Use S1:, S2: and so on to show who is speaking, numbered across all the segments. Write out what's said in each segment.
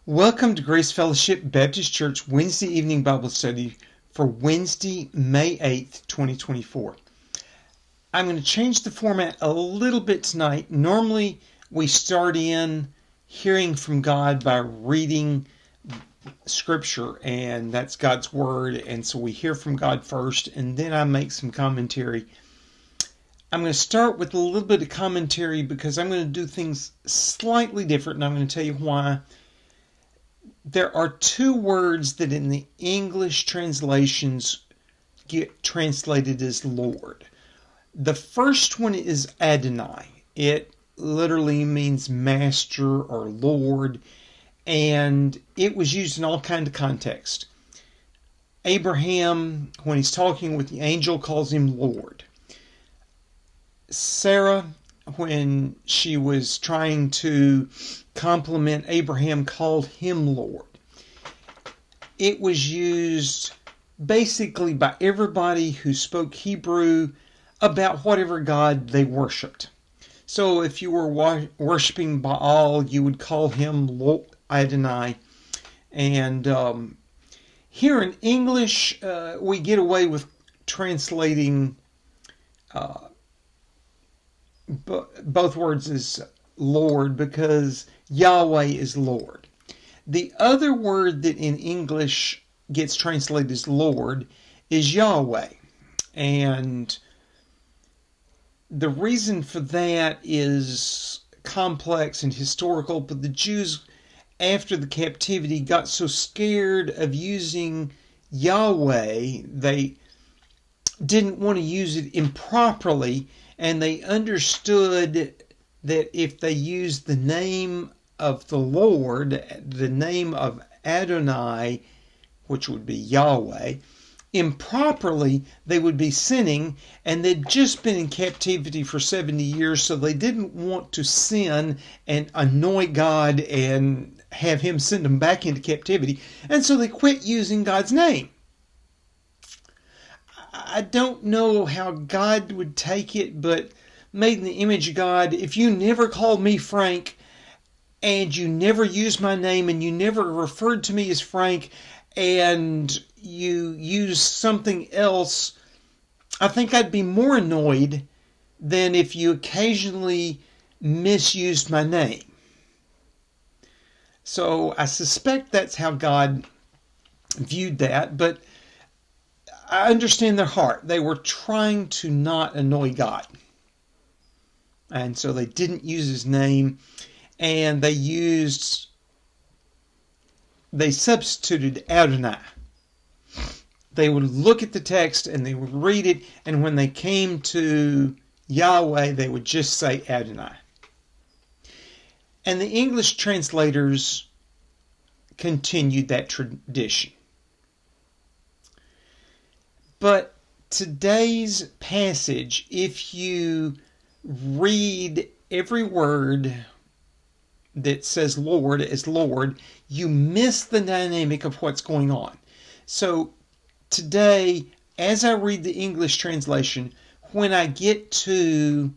S1: Welcome to Grace Fellowship Baptist Church Wednesday evening Bible study for Wednesday, May 8th, 2024. I'm going to change the format a little bit tonight. Normally, we start in hearing from God by reading Scripture, and that's God's Word, and so we hear from God first, and then I make some commentary. I'm going to start with a little bit of commentary because I'm going to do things slightly different, and I'm going to tell you why. There are two words that in the English translations get translated as Lord. The first one is Adonai. It literally means master or Lord, and it was used in all kinds of contexts. Abraham, when he's talking with the angel, calls him Lord. Sarah, when she was trying to compliment Abraham, called him Lord. It was used basically by everybody who spoke Hebrew about whatever God they worshipped. So if you were worshiping Baal, you would call him Lord Adonai. And here in English, we get away with translating both words as Lord because Yahweh is Lord. The other word that in English gets translated as Lord is Yahweh. And the reason for that is complex and historical, but the Jews, after the captivity, got so scared of using Yahweh, they didn't want to use it improperly, and they understood that if they used the name of the Lord, the name of Adonai, which would be Yahweh, improperly, they would be sinning, and they'd just been in captivity for 70 years, so they didn't want to sin and annoy God and have him send them back into captivity, and so they quit using God's name. I don't know how God would take it, but made in the image of God, if you never called me Frank, and you never used my name, and you never referred to me as Frank, and you used something else, I think I'd be more annoyed than if you occasionally misused my name. So I suspect that's how God viewed that, but I understand their heart. They were trying to not annoy God. And so they didn't use his name, and they substituted Adonai. They would look at the text and they would read it, and when they came to Yahweh, they would just say Adonai. And the English translators continued that tradition. But today's passage, if you read every word that says Lord as Lord, you miss the dynamic of what's going on. So today, as I read the English translation, when I get to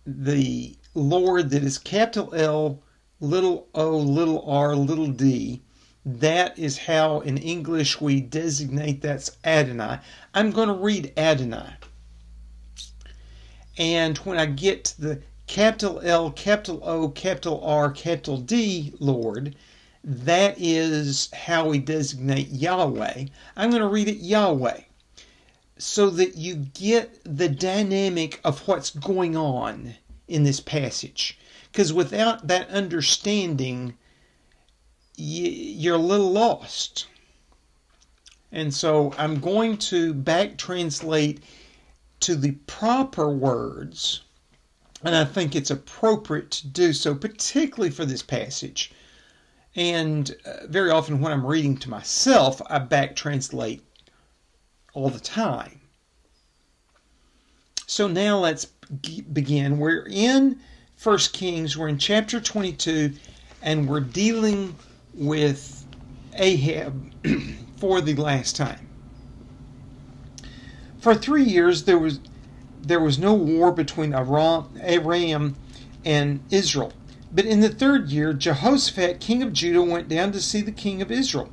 S1: the Lord that is capital L, little o, little r, little d, that is how in English we designate that's Adonai. I'm going to read Adonai. And when I get to the capital L, capital O, capital R, capital D, Lord, that is how we designate Yahweh. I'm going to read it Yahweh so that you get the dynamic of what's going on in this passage. Because without that understanding, you're a little lost. And so I'm going to back translate to the proper words, and I think it's appropriate to do so, particularly for this passage. And very often when I'm reading to myself, I back translate all the time. So now let's begin. We're in 1 Kings, we're in chapter 22, and we're dealing with Ahab for the last time. For 3 years there was no war between Aram and Israel. But in the 3rd year, Jehoshaphat, king of Judah, went down to see the king of Israel.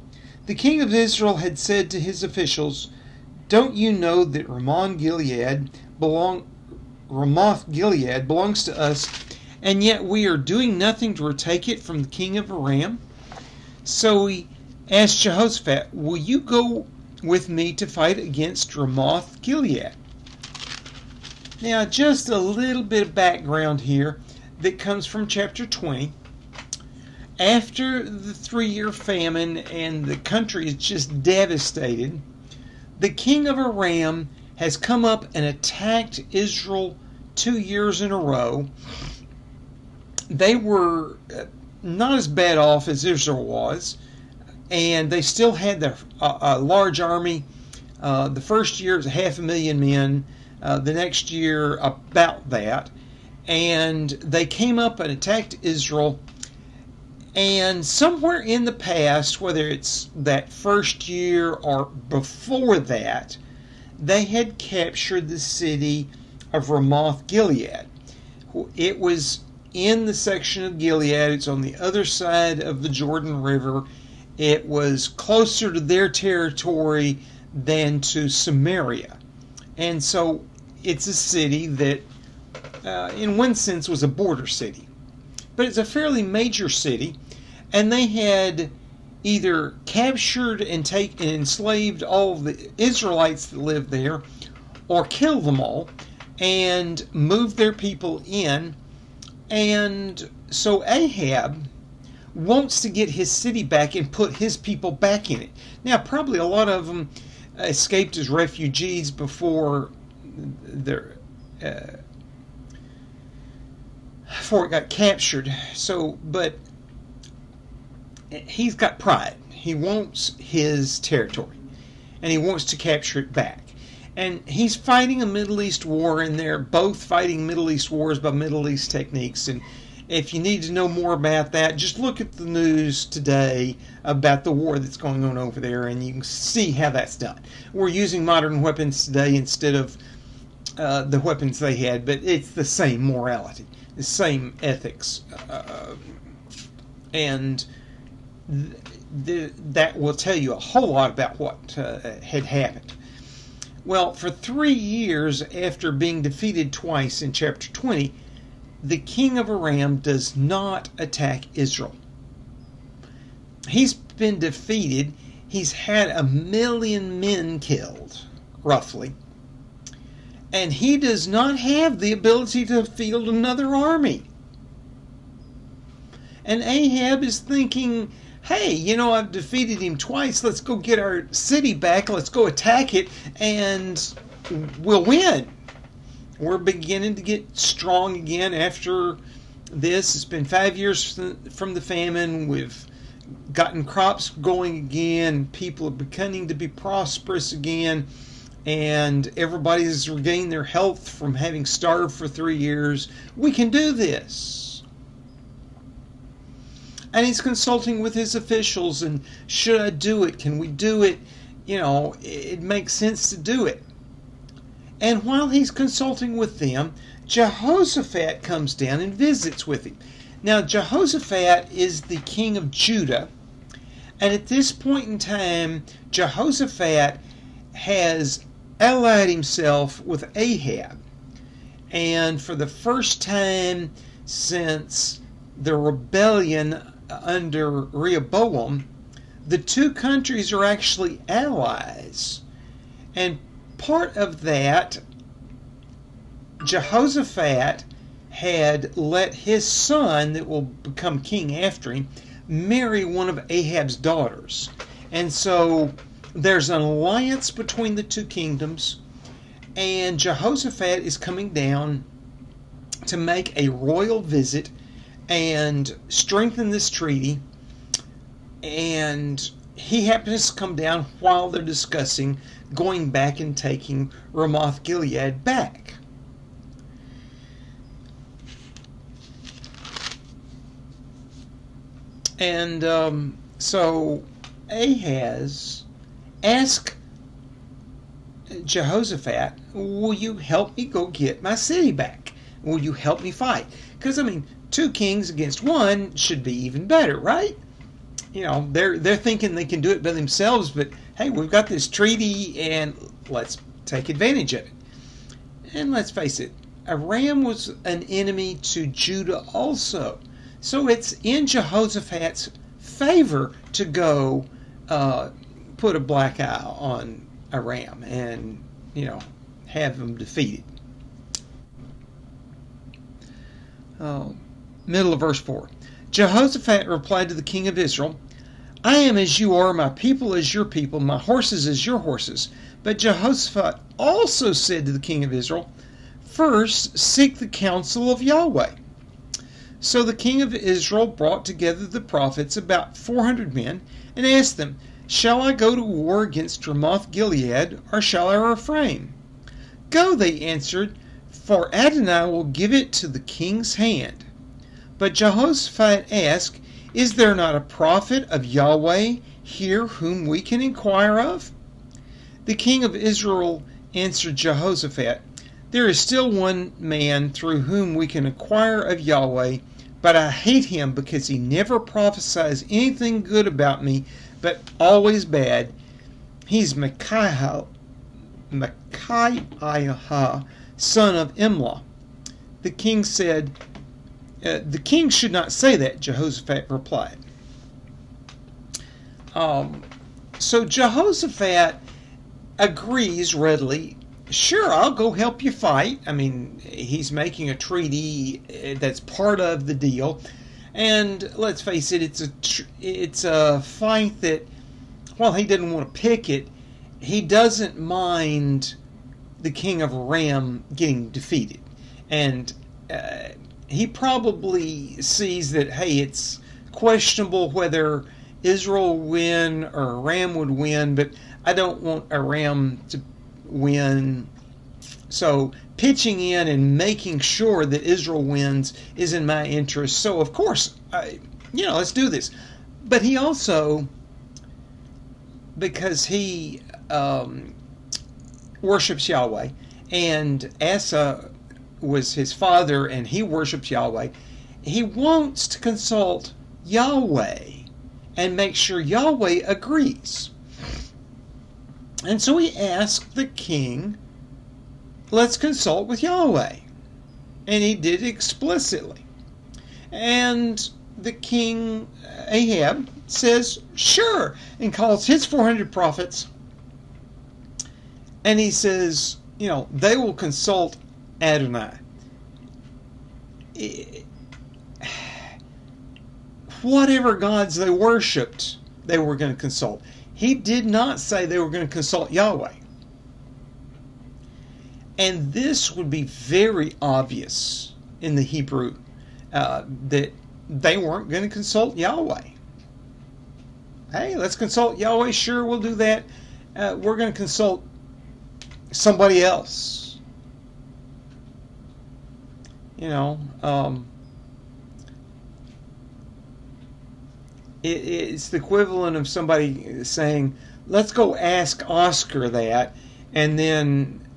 S1: The king of Israel had said to his officials, "Don't you know that Ramoth Gilead belongs to us, and yet we are doing nothing to retake it from the king of Aram?" So he asked Jehoshaphat, "Will you go with me to fight against Ramoth Gilead?" Now, just a little bit of background here that comes from chapter 20. After the 3-year famine and the country is just devastated, the king of Aram has come up and attacked Israel 2 years in a row. They were not as bad off as Israel was, and they still had a large army. The first year it was 500,000 men. The next year about that. And they came up and attacked Israel. And somewhere in the past, whether it's that first year or before that, they had captured the city of Ramoth Gilead. It was in the section of Gilead. It's on the other side of the Jordan River. It was closer to their territory than to Samaria. And so it's a city that, in one sense, was a border city. But it's a fairly major city, and they had either captured and enslaved all of the Israelites that lived there, or killed them all, and moved their people in. And so Ahab wants to get his city back and put his people back in it. Now, probably a lot of them escaped as refugees before it got captured. So, but he's got pride. He wants his territory, and he wants to capture it back. And he's fighting a Middle East war, and they're both fighting Middle East wars by Middle East techniques. And if you need to know more about that, just look at the news today about the war that's going on over there, and you can see how that's done. We're using modern weapons today instead of the weapons they had, but it's the same morality, the same ethics, and that will tell you a whole lot about what had happened. Well, for 3 years after being defeated twice in chapter 20, the king of Aram does not attack Israel. He's been defeated. He's had 1 million men killed, roughly. And he does not have the ability to field another army. And Ahab is thinking, hey, I've defeated him twice. Let's go get our city back. Let's go attack it, and we'll win. We're beginning to get strong again after this. It's been 5 years from the famine. We've gotten crops going again. People are beginning to be prosperous again. And everybody's regained their health from having starved for 3 years. We can do this. And he's consulting with his officials, and should I do it? Can we do it? It makes sense to do it. And while he's consulting with them, Jehoshaphat comes down and visits with him. Now, Jehoshaphat is the king of Judah. And at this point in time, Jehoshaphat has allied himself with Ahab. And for the first time since the rebellion under Rehoboam, the two countries are actually allies. And part of that, Jehoshaphat had let his son, that will become king after him, marry one of Ahab's daughters. And so there's an alliance between the two kingdoms, and Jehoshaphat is coming down to make a royal visit and strengthen this treaty. And he happens to come down while they're discussing going back and taking Ramoth Gilead back. And so Ahaz asked Jehoshaphat, will you help me go get my city back? Will you help me fight? Because, two kings against one should be even better, right? They're thinking they can do it by themselves, but hey, we've got this treaty and let's take advantage of it. And let's face it, Aram was an enemy to Judah also. So it's in Jehoshaphat's favor to go put a black eye on Aram and, have them defeated. Middle of verse 4. Jehoshaphat replied to the king of Israel, I am as you are, my people as your people, my horses as your horses. But Jehoshaphat also said to the king of Israel, first seek the counsel of Yahweh. So the king of Israel brought together the prophets, about 400 men, and asked them, shall I go to war against Ramoth Gilead, or shall I refrain? Go, they answered, for Adonai will give it to the king's hand. But Jehoshaphat asked, is there not a prophet of Yahweh here whom we can inquire of? The king of Israel answered Jehoshaphat, there is still one man through whom we can inquire of Yahweh, but I hate him because he never prophesies anything good about me, but always bad. He's Micaiah, son of Imlah. The king said, the king should not say that, Jehoshaphat replied. So Jehoshaphat agrees readily, sure, I'll go help you fight. I mean, he's making a treaty that's part of the deal. And let's face it, it's a fight that, while he didn't want to pick it, he doesn't mind the king of Aram getting defeated. And he probably sees that, hey, it's questionable whether Israel would win or Aram would win, but I don't want Aram to win. So pitching in and making sure that Israel wins is in my interest. So of course, let's do this. But he also, because he worships Yahweh, and Asa was his father and he worships Yahweh, he wants to consult Yahweh and make sure Yahweh agrees. And so he asked the king, let's consult with Yahweh. And he did explicitly. And the king, Ahab, says, sure, and calls his 400 prophets. And he says, they will consult Adonai. Whatever gods they worshipped, they were going to consult. He did not say they were going to consult Yahweh. And this would be very obvious in the Hebrew, that they weren't going to consult Yahweh. Hey, let's consult Yahweh. Sure, we'll do that. We're going to consult somebody else. It's the equivalent of somebody saying, let's go ask Oscar that, and then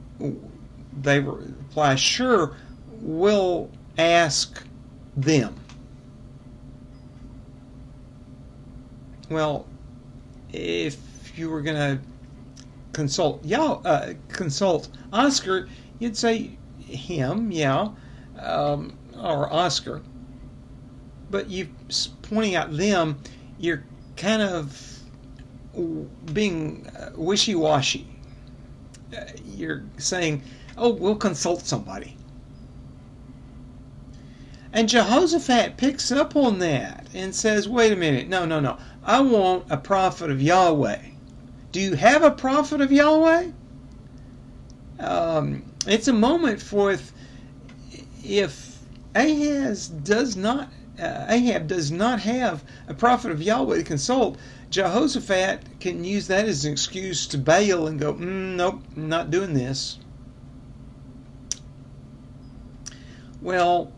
S1: they reply, sure, we'll ask them. Well, if you were going to consult Oscar, you'd say him, or Oscar. But you pointing out them, you're kind of being wishy-washy. You're saying, oh, we'll consult somebody. And Jehoshaphat picks up on that and says, wait a minute, no. I want a prophet of Yahweh. Do you have a prophet of Yahweh? It's a moment for if Ahab does not have a prophet of Yahweh to consult, Jehoshaphat can use that as an excuse to bail and go, nope, I'm not doing this. Well,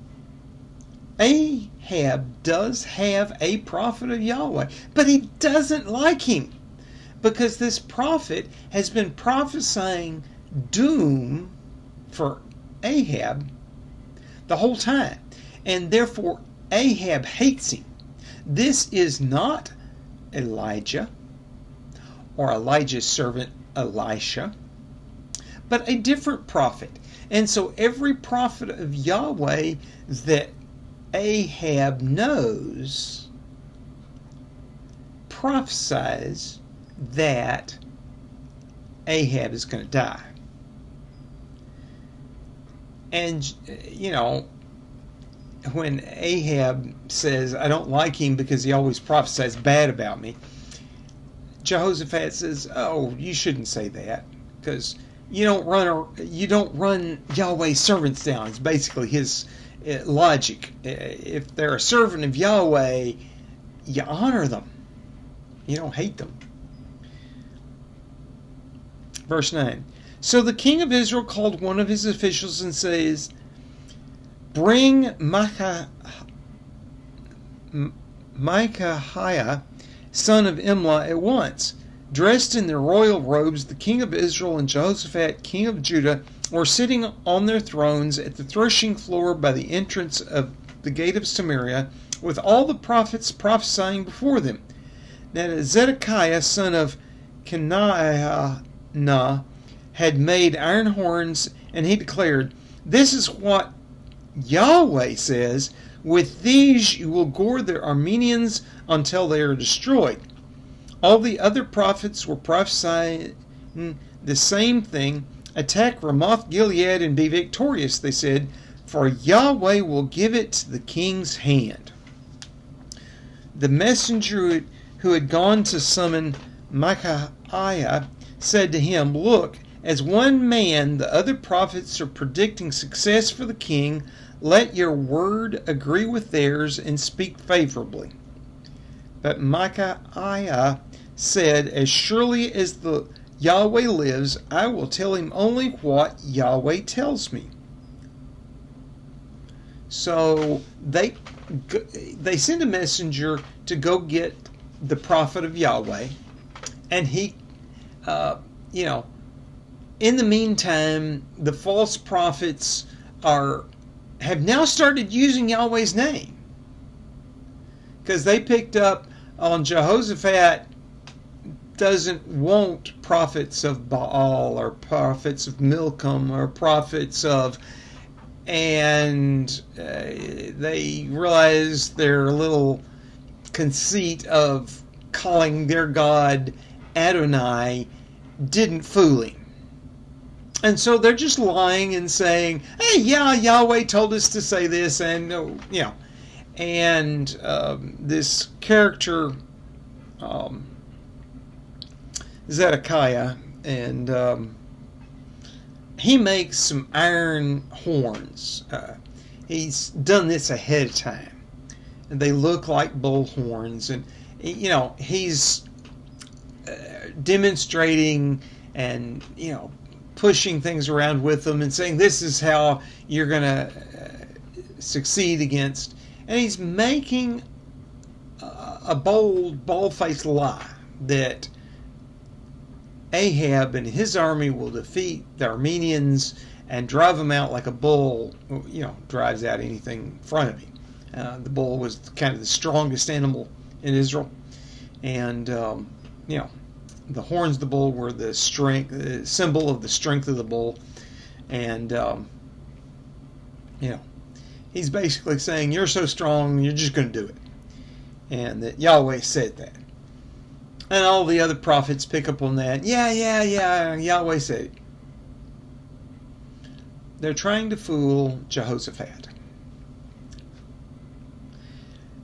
S1: Ahab does have a prophet of Yahweh, but he doesn't like him because this prophet has been prophesying doom for Ahab the whole time. and therefore Ahab hates him. This is not Elijah or Elijah's servant Elisha, but a different prophet. And so every prophet of Yahweh that Ahab knows prophesies that Ahab is going to die. And, you know, when Ahab says, I don't like him because he always prophesies bad about me, Jehoshaphat says, oh, you shouldn't say that, because you don't run Yahweh's servants down. It's basically his logic. If they're a servant of Yahweh, you honor them. You don't hate them. Verse 9. So the king of Israel called one of his officials and says, bring Micaiah, son of Imlah, at once. Dressed in their royal robes, the king of Israel and Jehoshaphat, king of Judah, were sitting on their thrones at the threshing floor by the entrance of the gate of Samaria, with all the prophets prophesying before them. Now Zedekiah, son of Kenaniah, had made iron horns, and he declared, this is what Yahweh says, with these you will gore the Arameans until they are destroyed. All the other prophets were prophesying the same thing. Attack Ramoth Gilead and be victorious, they said, for Yahweh will give it to the king's hand. The messenger who had gone to summon Micaiah said to him, look, as one man, the other prophets are predicting success for the king. Let your word agree with theirs and speak favorably. But Micaiah said, as surely as the Yahweh lives, I will tell him only what Yahweh tells me. So they send a messenger to go get the prophet of Yahweh, and he, in the meantime, the false prophets have now started using Yahweh's name, because they picked up on Jehoshaphat doesn't want prophets of Baal or prophets of Milcom or prophets of, and they realize their little conceit of calling their God Adonai didn't fool him. And so they're just lying and saying, hey, yeah, Yahweh told us to say this, and, and this character, Zedekiah, and he makes some iron horns. He's done this ahead of time, and they look like bull horns, and, he's demonstrating and, pushing things around with them and saying this is how you're going to succeed against. And he's making a bold, bald-faced lie that Ahab and his army will defeat the Arameans and drive them out like a bull, drives out anything in front of him. The bull was kind of the strongest animal in Israel. And, the horns of the bull were the strength, symbol of the strength of the bull. And, he's basically saying, you're so strong, you're just going to do it. And that Yahweh said that. And all the other prophets pick up on that. Yeah, Yahweh said it. They're trying to fool Jehoshaphat.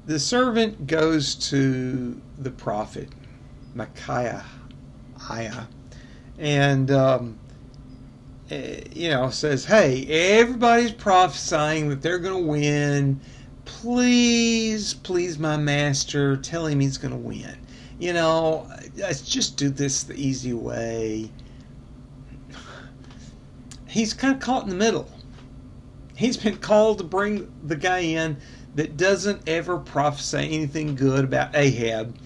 S1: The servant goes to the prophet Micaiah, and says, hey, everybody's prophesying that they're going to win. Please, my master, tell him he's going to win. Let's just do this the easy way. He's kind of caught in the middle. He's been called to bring the guy in that doesn't ever prophesy anything good about Ahab.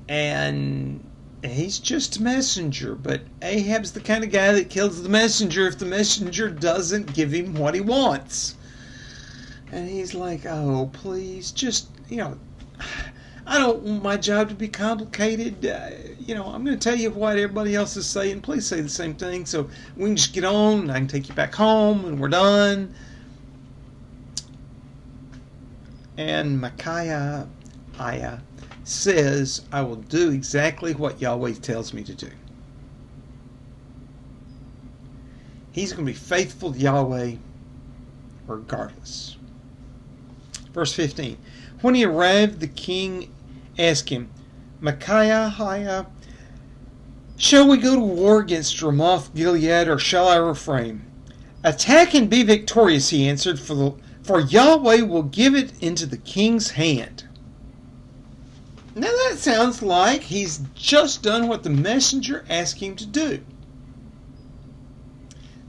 S1: And he's just a messenger, but Ahab's the kind of guy that kills the messenger if the messenger doesn't give him what he wants. And he's like, oh, please, just, I don't want my job to be complicated. I'm going to tell you what everybody else is saying. Please say the same thing so we can just get on and I can take you back home and we're done. And Micaiah says, I will do exactly what Yahweh tells me to do. He's going to be faithful to Yahweh regardless. Verse 15. When he arrived, the king asked him, Micaiah, shall we go to war against Ramoth Gilead, or shall I refrain? Attack and be victorious, he answered, for Yahweh will give it into the king's hand. Now that sounds like he's just done what the messenger asked him to do.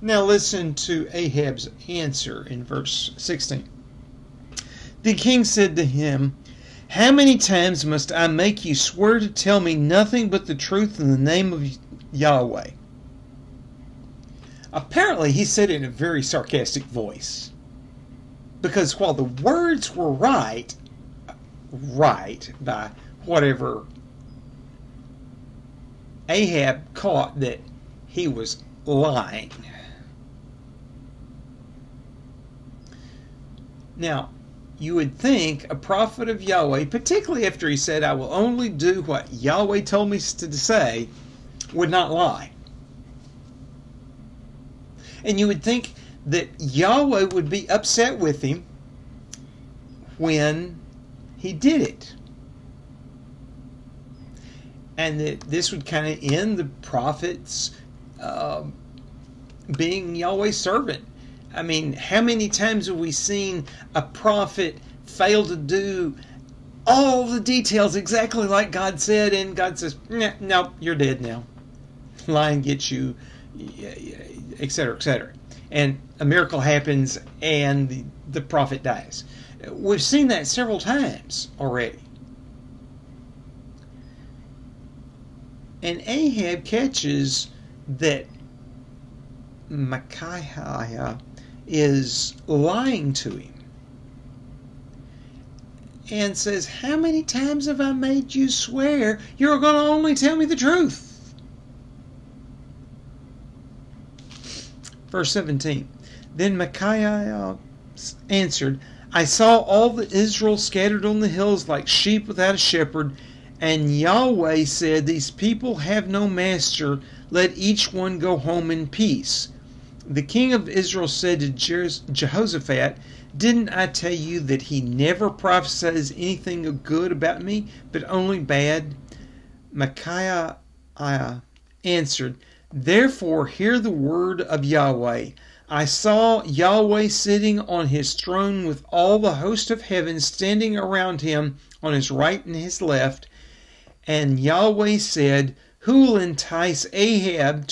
S1: Now listen to Ahab's answer in verse 16. The king said to him, how many times must I make you swear to tell me nothing but the truth in the name of Yahweh? Apparently he said it in a very sarcastic voice. Because while the words were right by whatever, Ahab caught that he was lying. Now, you would think a prophet of Yahweh, particularly after he said, I will only do what Yahweh told me to say, would not lie. And you would think that Yahweh would be upset with him when he did it. And that this would kind of end the prophet's being Yahweh's servant. I mean, how many times have we seen a prophet fail to do all the details exactly like God said, and God says, no, you're dead now. Lying gets you, etc., etc. And a miracle happens and the prophet dies. We've seen that several times already. And Ahab catches that Micaiah is lying to him and says, how many times have I made you swear you're going to only tell me the truth? Verse 17. Then Micaiah answered, I saw all the Israel scattered on the hills like sheep without a shepherd, and Yahweh said, these people have no master, let each one go home in peace. The king of Israel said to Jehoshaphat, didn't I tell you that he never prophesies anything good about me, but only bad? Micaiah answered, therefore hear the word of Yahweh. I saw Yahweh sitting on his throne with all the host of heaven standing around him on his right and his left. And Yahweh said, who will entice Ahab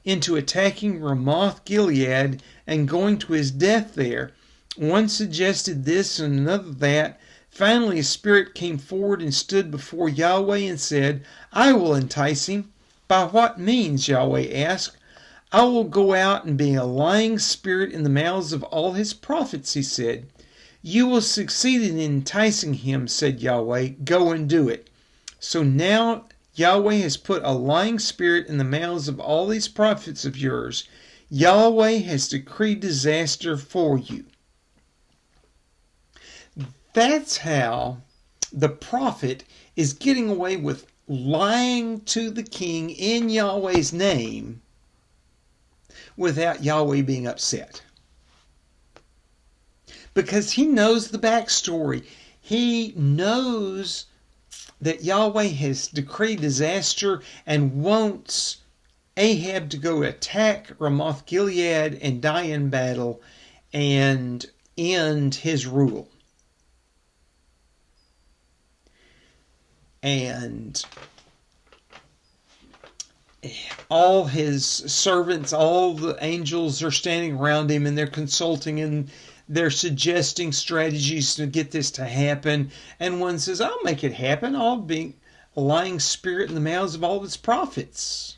S1: into attacking Ramoth Gilead and going to his death there? One suggested this and another that. Finally a spirit came forward and stood before Yahweh and said, I will entice him. By what means? Yahweh asked. I will go out and be a lying spirit in the mouths of all his prophets, he said. You will succeed in enticing him, said Yahweh. Go and do it. So now Yahweh has put a lying spirit in the mouths of all these prophets of yours. Yahweh has decreed disaster for you. That's how the prophet is getting away with lying to the king in Yahweh's name without Yahweh being upset. Because he knows the backstory. He knows that Yahweh has decreed disaster and wants Ahab to go attack Ramoth Gilead and die in battle and end his rule. And all his servants, all the angels are standing around him and they're consulting and they're suggesting strategies to get this to happen. And one says, I'll make it happen. I'll be a lying spirit in the mouths of all of its prophets.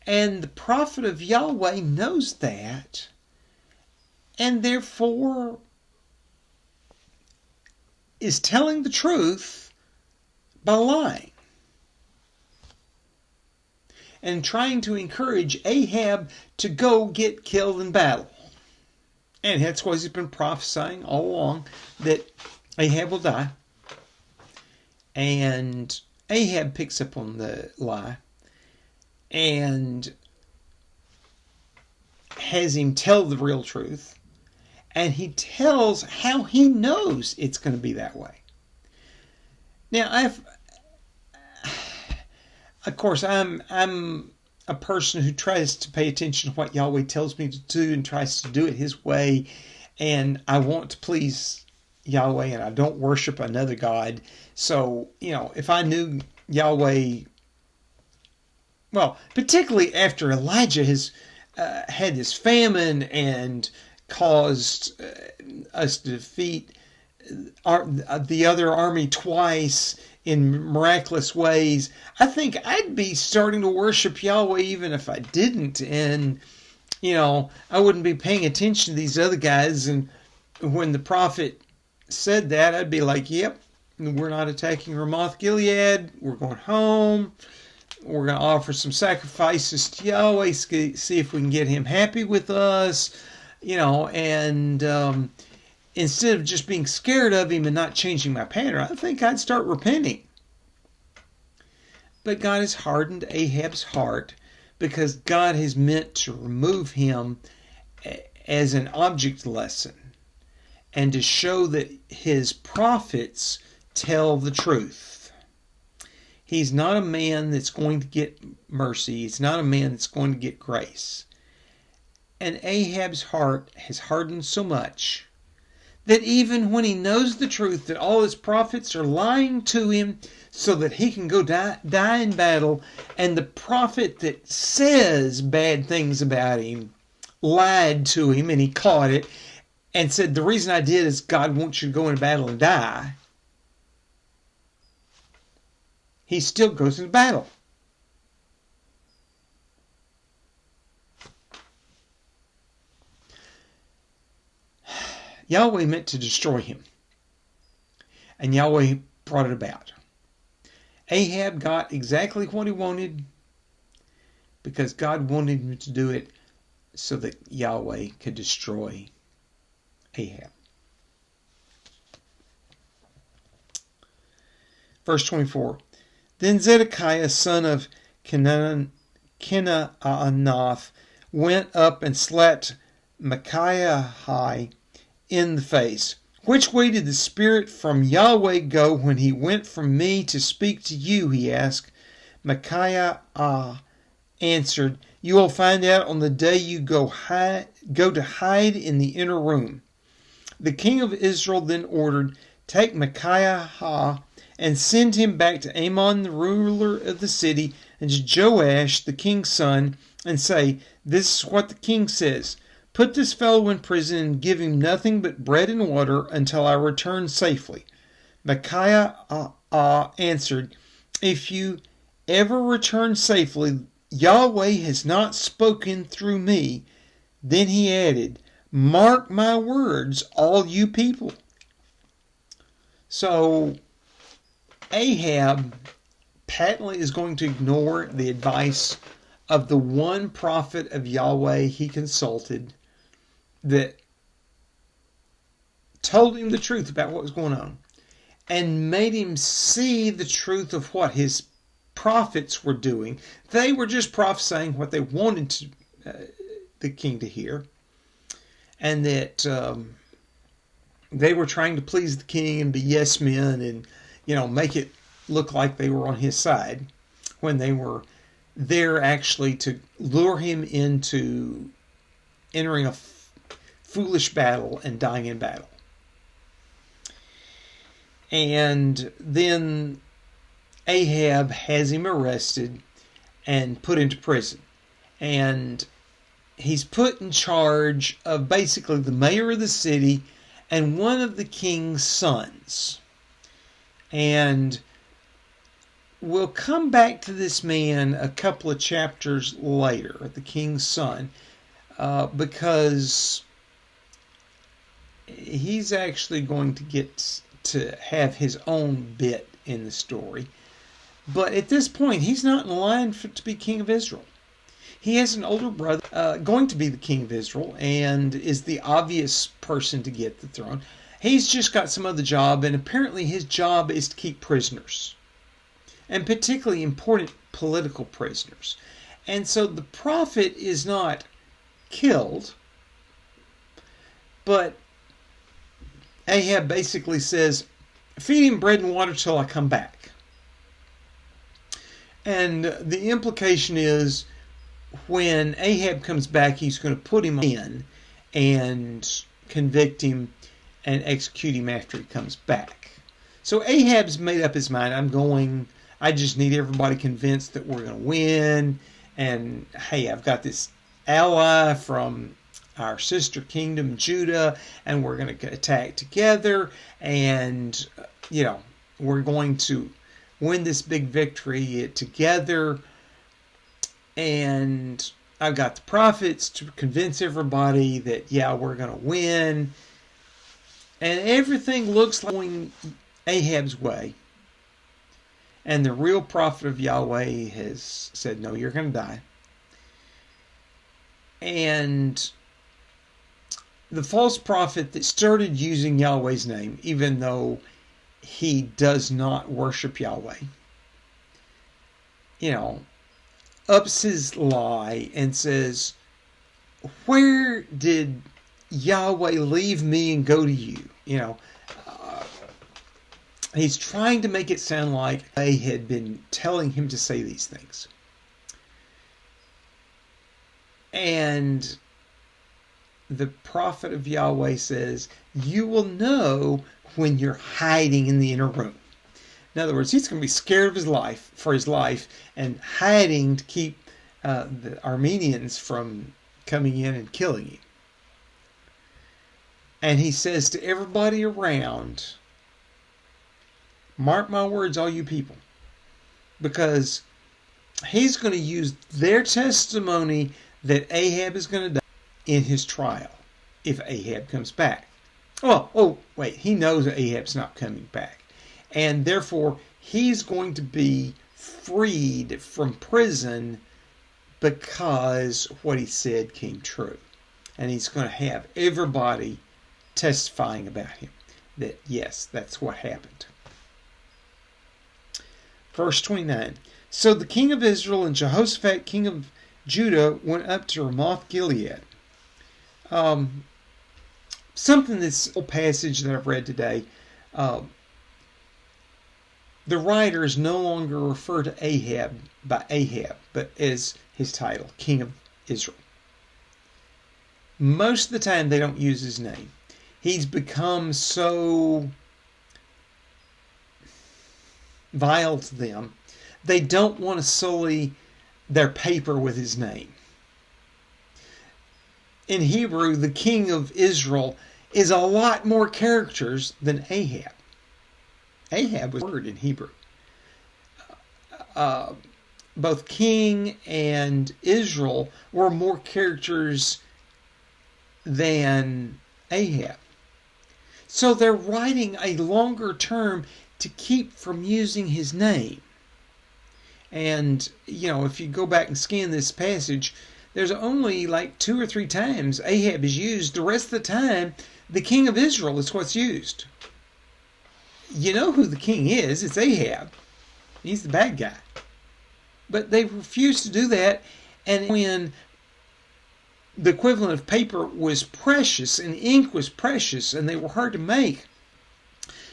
S1: And the prophet of Yahweh knows that. And therefore is telling the truth by lying and trying to encourage Ahab to go get killed in battle. And that's why he's been prophesying all along that Ahab will die. And Ahab picks up on the lie and has him tell the real truth. And he tells how he knows it's going to be that way. Now, of course, I'm a person who tries to pay attention to what Yahweh tells me to do and tries to do it His way. And I want to please Yahweh, and I don't worship another God. So, if I knew Yahweh, well, particularly after Elijah has had this famine and caused us to defeat the other army twice in miraculous ways, I think I'd be starting to worship Yahweh even if I didn't. And, I wouldn't be paying attention to these other guys. And when the prophet said that, I'd be like, yep, we're not attacking Ramoth Gilead. We're going home. We're going to offer some sacrifices to Yahweh, see if we can get Him happy with us, and instead of just being scared of Him and not changing my pattern, I think I'd start repenting. But God has hardened Ahab's heart because God has meant to remove him as an object lesson and to show that his prophets tell the truth. He's not a man that's going to get mercy. He's not a man that's going to get grace. And Ahab's heart has hardened so much that even when he knows the truth that all his prophets are lying to him so that he can go die in battle, and the prophet that says bad things about him lied to him and he caught it and said, the reason I did is God wants you to go into battle and die, he still goes into battle. Yahweh meant to destroy him, and Yahweh brought it about. Ahab got exactly what he wanted because God wanted him to do it so that Yahweh could destroy Ahab. Verse 24. Then Zedekiah, son of Kenaanath, went up and slapped Micaiah in the face. Which way did the Spirit from Yahweh go when he went from me to speak to you? He asked. Micaiah answered, you will find out on the day you go to hide in the inner room. The king of Israel then ordered, take Micaiah and send him back to Amon, the ruler of the city, and to Joash, the king's son, and say, this is what the king says. Put this fellow in prison and give him nothing but bread and water until I return safely. Micaiah answered, if you ever return safely, Yahweh has not spoken through me. Then he added, mark my words, all you people. So Ahab patently is going to ignore the advice of the one prophet of Yahweh he consulted that told him the truth about what was going on and made him see the truth of what his prophets were doing. They were just prophesying what they wanted the king to hear, and that they were trying to please the king and be yes men and make it look like they were on his side when they were there actually to lure him into entering a foolish battle and dying in battle. And then Ahab has him arrested and put into prison. And he's put in charge of basically the mayor of the city and one of the king's sons. And we'll come back to this man a couple of chapters later, the king's son, because he's actually going to get to have his own bit in the story. But at this point, he's not in line to be king of Israel. He has an older brother going to be the king of Israel and is the obvious person to get the throne. He's just got some other job, and apparently his job is to keep prisoners, and particularly important political prisoners. And so the prophet is not killed, but Ahab basically says, feed him bread and water till I come back. And the implication is when Ahab comes back, he's going to put him in and convict him and execute him after he comes back. So Ahab's made up his mind. I just need everybody convinced that we're going to win. And hey, I've got this ally from our sister kingdom, Judah, and we're going to attack together. And, we're going to win this big victory together. And I've got the prophets to convince everybody that, we're going to win. And everything looks like going Ahab's way. And the real prophet of Yahweh has said, no, you're going to die. And the false prophet that started using Yahweh's name, even though he does not worship Yahweh, ups his lie and says, where did Yahweh leave me and go to you? He's trying to make it sound like they had been telling him to say these things. And the prophet of Yahweh says, you will know when you're hiding in the inner room. In other words, he's going to be scared of for his life and hiding to keep the Armenians from coming in and killing him. And he says to everybody around, mark my words, all you people, because he's going to use their testimony that Ahab is going to die in his trial if Ahab comes back. Wait, he knows Ahab's not coming back. And therefore, he's going to be freed from prison because what he said came true. And he's going to have everybody testifying about him that, yes, that's what happened. Verse 29. So the king of Israel and Jehoshaphat, king of Judah, went up to Ramoth Gilead. Something this old passage that I've read today, the writers no longer refer to Ahab by Ahab, but as his title, king of Israel. Most of the time they don't use his name. He's become so vile to them, they don't want to sully their paper with his name. In Hebrew, the king of Israel is a lot more characters than Ahab. Ahab was a word in Hebrew. Both king and Israel were more characters than Ahab. So they're writing a longer term to keep from using his name. And, if you go back and scan this passage, there's only like 2 or 3 times Ahab is used. The rest of the time, the king of Israel is what's used. You know who the king is. It's Ahab. He's the bad guy. But they refused to do that. And when the equivalent of paper was precious and ink was precious and they were hard to make,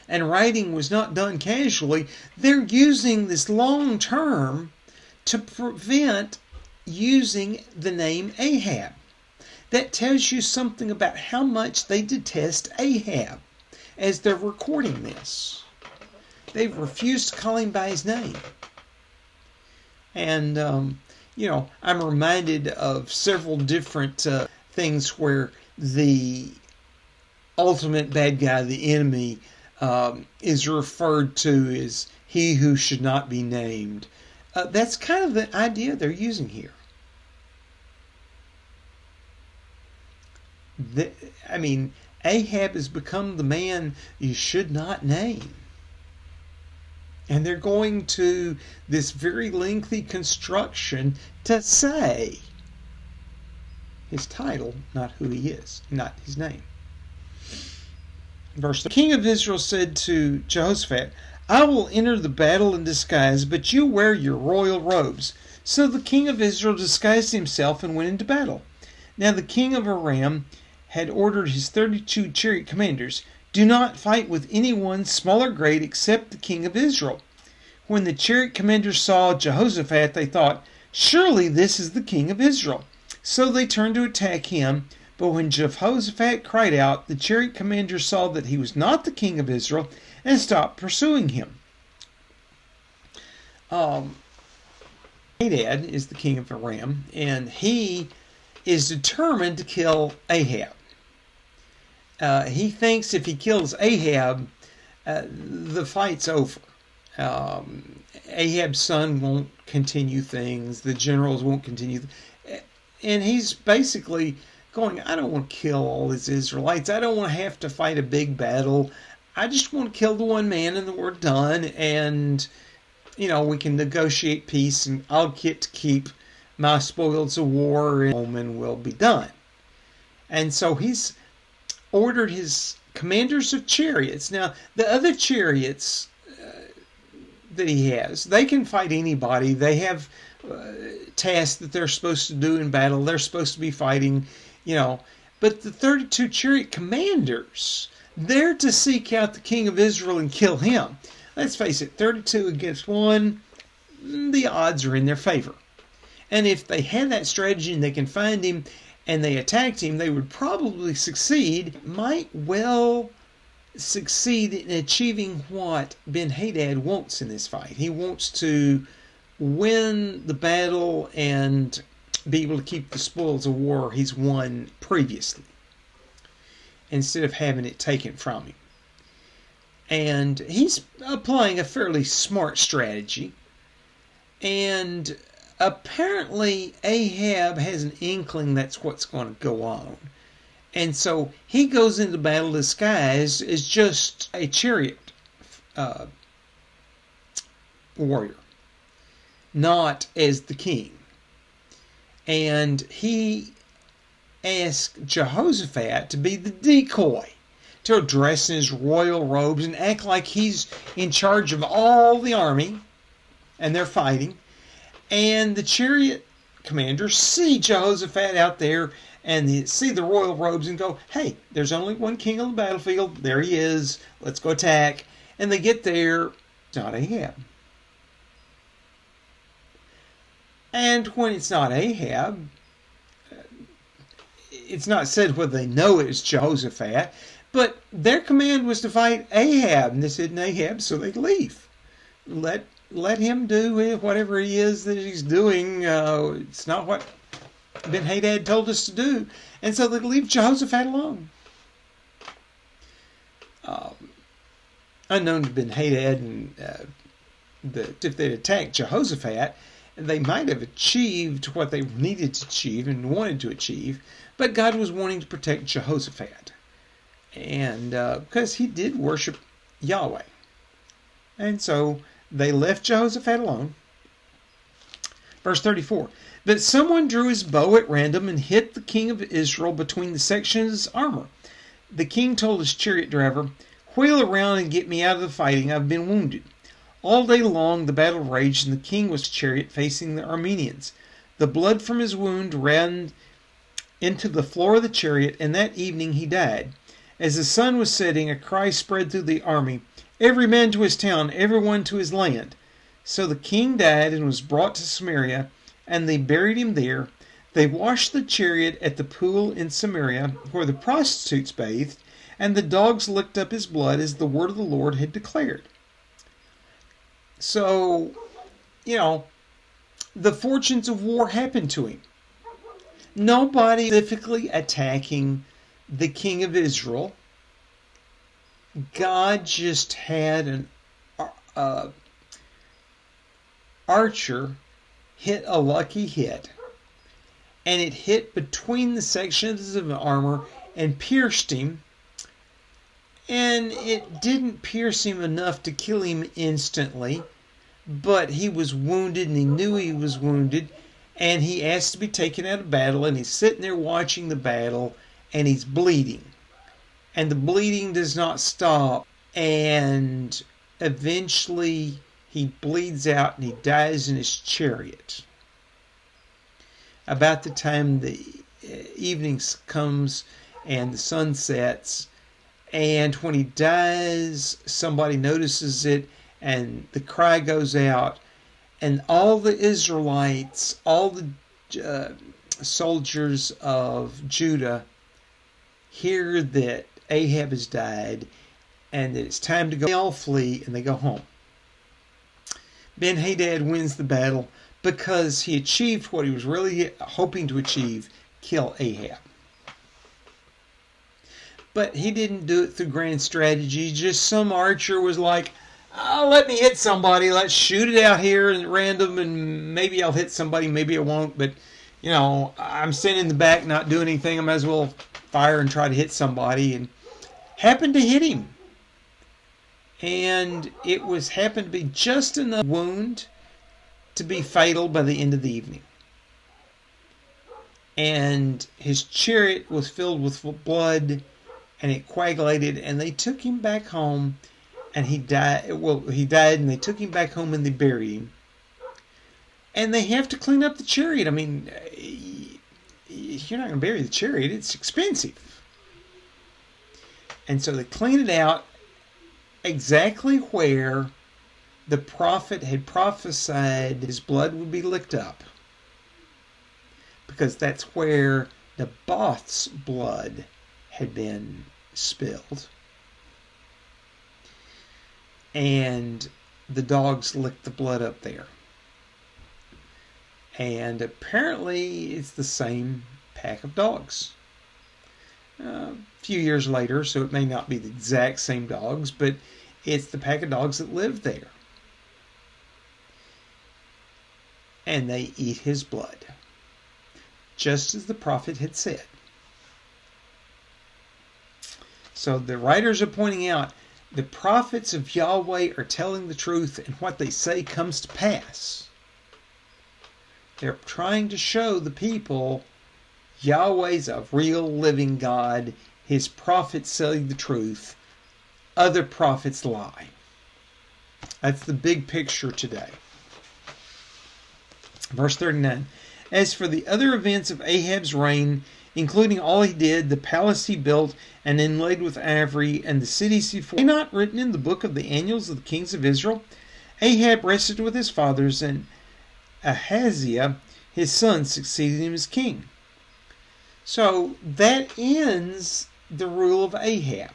S1: and writing was not done casually, they're using this long term to prevent using the name Ahab. That tells you something about how much they detest Ahab as they're recording this. They've refused to call him by his name. And, I'm reminded of several different things where the ultimate bad guy, the enemy, is referred to as he who should not be named. That's kind of the idea they're using here. Ahab has become the man you should not name. And they're going to this very lengthy construction to say his title, not who he is, not his name. Verse 3, the king of Israel said to Jehoshaphat, I will enter the battle in disguise, but you wear your royal robes. So the king of Israel disguised himself and went into battle. Now the king of Aram had ordered his 32 chariot commanders, do not fight with anyone small or great except the king of Israel. When the chariot commanders saw Jehoshaphat, they thought, surely this is the king of Israel. So they turned to attack him. But when Jehoshaphat cried out, the chariot commanders saw that he was not the king of Israel and stopped pursuing him. Hadad is the king of Aram, and he is determined to kill Ahab. He thinks if he kills Ahab, the fight's over. Ahab's son won't continue things. The generals won't continue. And he's basically going, I don't want to kill all these Israelites. I don't want to have to fight a big battle. I just want to kill the one man and we're done. And, we can negotiate peace and I'll get to keep my spoils of war and we'll be done. And so he's ordered his commanders of chariots. Now, the other chariots that he has, they can fight anybody. They have tasks that they're supposed to do in battle. They're supposed to be fighting, But the 32 chariot commanders, they're to seek out the king of Israel and kill him. Let's face it, 32 against 1, the odds are in their favor. And if they had that strategy and they can find him and they attacked him, they would probably succeed, might well succeed in achieving what Ben-Hadad wants in this fight. He wants to win the battle and be able to keep the spoils of war he's won previously, instead of having it taken from him. And he's applying a fairly smart strategy. And apparently Ahab has an inkling that's what's going to go on. And so he goes into battle disguised as just a chariot warrior, not as the king. And he asked Jehoshaphat to be the decoy, to dress in his royal robes and act like he's in charge of all the army, and they're fighting. And the chariot commanders see Jehoshaphat out there and they see the royal robes and go, hey, there's only one king on the battlefield. There he is. Let's go attack. And they get there. It's not Ahab. And when it's not Ahab, it's not said whether they know it's Jehoshaphat, but their command was to fight Ahab, and this isn't Ahab, so they leave. Let him do whatever he is that he's doing. It's not what Ben-Hadad told us to do, and so they leave Jehoshaphat alone. Unknown to Ben-Hadad, and if they'd attacked Jehoshaphat, they might have achieved what they needed to achieve and wanted to achieve, but God was wanting to protect Jehoshaphat, and because he did worship Yahweh. And so they left Jehoshaphat alone. Verse 34, but someone drew his bow at random and hit the king of Israel between the sections of his armor. The king told his chariot driver, wheel around and get me out of the fighting. I've been wounded. All day long the battle raged, and the king was chariot facing the Arameans. The blood from his wound ran into the floor of the chariot, and that evening he died. As the sun was setting, a cry spread through the army, every man to his town, everyone to his land. So the king died and was brought to Samaria, and they buried him there. They washed the chariot at the pool in Samaria, where the prostitutes bathed, and the dogs licked up his blood, as the word of the Lord had declared. So, the fortunes of war happened to him. Nobody specifically attacking the king of Israel. God just had an archer hit a lucky hit, and it hit between the sections of the armor and pierced him, And it didn't pierce him enough to kill him instantly, but he was wounded and he knew he was wounded, and he asked to be taken out of battle, and he's sitting there watching the battle, and he's bleeding. And the bleeding does not stop, and eventually he bleeds out and he dies in his chariot. About the time the evening comes and the sun sets, and when he dies, somebody notices it, and the cry goes out, and all the Israelites, all the soldiers of Judah hear that Ahab has died and that it's time to go. They all flee and they go home. Ben-Hadad wins the battle because he achieved what he was really hoping to achieve, kill Ahab. But he didn't do it through grand strategy. Just some archer was like, oh, let me hit somebody. Let's shoot it out here at random, and maybe I'll hit somebody, maybe I won't. But, I'm sitting in the back not doing anything. I might as well fire and try to hit somebody. And happened to hit him. And it happened to be just enough wound to be fatal by the end of the evening. And his chariot was filled with blood, and it coagulated, and they took him back home, and he died. Well, he died, and they took him back home, and they buried him. And they have to clean up the chariot. I mean, you're not going to bury the chariot. It's expensive. And so they clean it out exactly where the prophet had prophesied his blood would be licked up. Because that's where Naboth's blood had been spilled. And the dogs licked the blood up there. And apparently it's the same pack of dogs. A few years later, so it may not be the exact same dogs, but it's the pack of dogs that live there. And they eat his blood, just as the prophet had said. So the writers are pointing out the prophets of Yahweh are telling the truth, and what they say comes to pass. They're trying to show the people Yahweh's a real living God. His prophets tell you the truth. Other prophets lie. That's the big picture today. Verse 39. As for the other events of Ahab's reign, including all he did, the palace he built and inlaid with ivory, and the cities he fortified, are they not written in the book of the annals of the kings of Israel? Ahab rested with his fathers, and Ahaziah, his son, succeeded him as king. So that ends the rule of Ahab.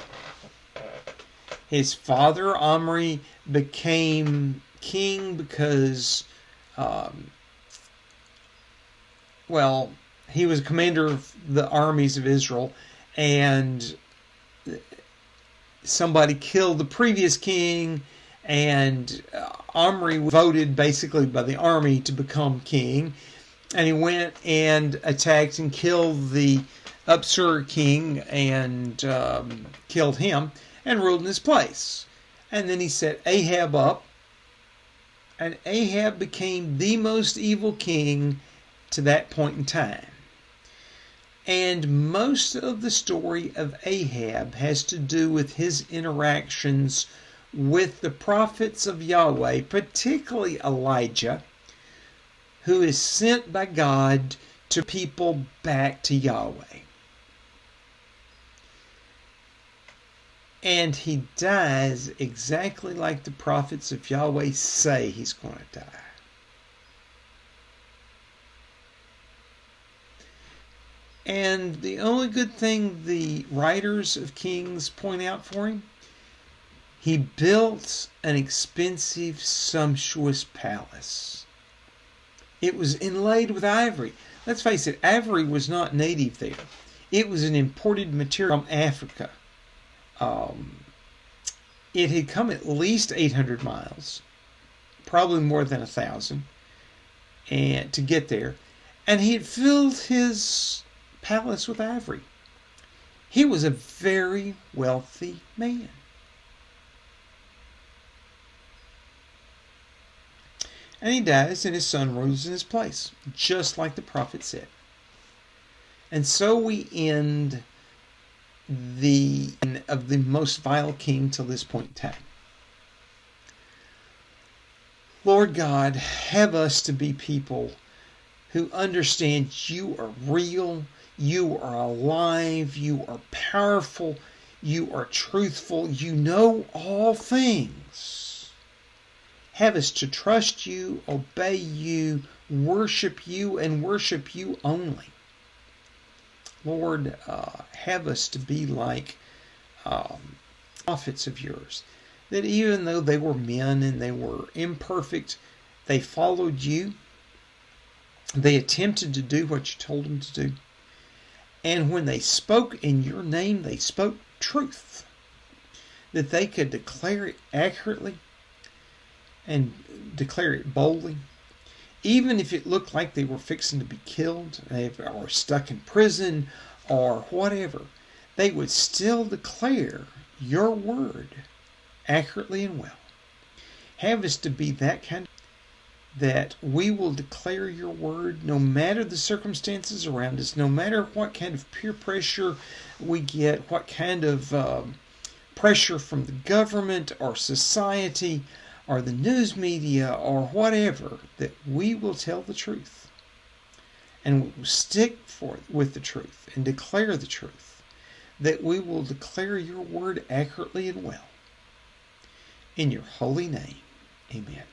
S1: His father Omri became king because, he was commander of the armies of Israel, and somebody killed the previous king, and Omri was voted basically by the army to become king, and he went and attacked and killed the upstart king and killed him and ruled in his place. And then he set Ahab up, and Ahab became the most evil king to that point in time. And most of the story of Ahab has to do with his interactions with the prophets of Yahweh, particularly Elijah, who is sent by God to people back to Yahweh. And he dies exactly like the prophets of Yahweh say he's going to die. And the only good thing the writers of Kings point out for him, he built an expensive, sumptuous palace. It was inlaid with ivory. Let's face it, ivory was not native there. It was an imported material from Africa. It had come at least 800 miles, probably more than 1,000, and to get there. And he had filled his palace with ivory. He was a very wealthy man. And he dies, and his son rules in his place, just like the prophet said. And so we end of the most vile king till this point in time. Lord God, have us to be people who understand you are real, you are alive, you are powerful, you are truthful, you know all things. Have us to trust you, obey you, worship you, and worship you only. Lord, have us to be like prophets of yours, that even though they were men and they were imperfect, they followed you. They attempted to do what you told them to do. And when they spoke in your name, they spoke truth, that they could declare it accurately and declare it boldly. Even if it looked like they were fixing to be killed or stuck in prison or whatever, they would still declare your word accurately and well. Have us to be that kind, that we will declare your word no matter the circumstances around us, no matter what kind of peer pressure we get, what kind of pressure from the government or society or the news media or whatever, that we will tell the truth and we will stick with the truth and declare the truth, that we will declare your word accurately and well. In your holy name, amen.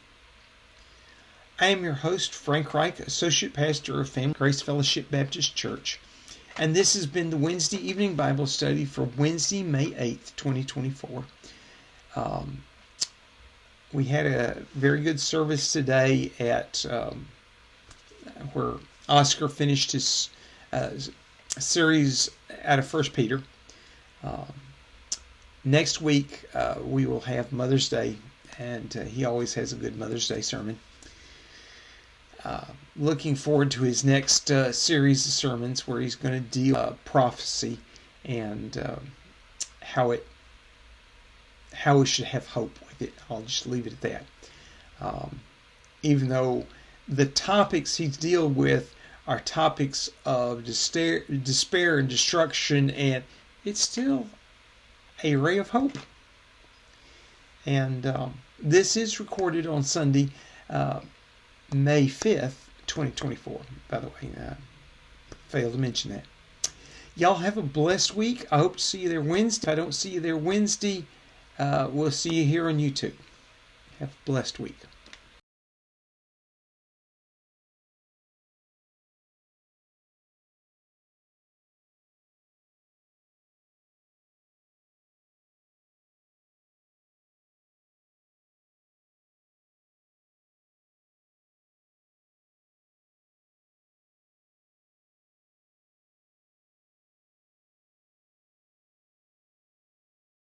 S1: I am your host, Frank Reich, Associate Pastor of Family Grace Fellowship Baptist Church, and this has been the Wednesday evening Bible study for Wednesday, May 8th, 2024. We had a very good service today at where Oscar finished his series out of 1 Peter. Next week we will have Mother's Day, and he always has a good Mother's Day sermon. Looking forward to his next series of sermons where he's going to deal with prophecy and how we should have hope with it. I'll just leave it at that. Even though the topics he's dealing with are topics of despair and destruction, and it's still a ray of hope. And this is recorded on Sunday, May 5th, 2024, by the way. Failed to mention that. Y'all have a blessed week. I hope to see you there Wednesday. If I don't see you there Wednesday, we'll see you here on YouTube. Have a blessed week.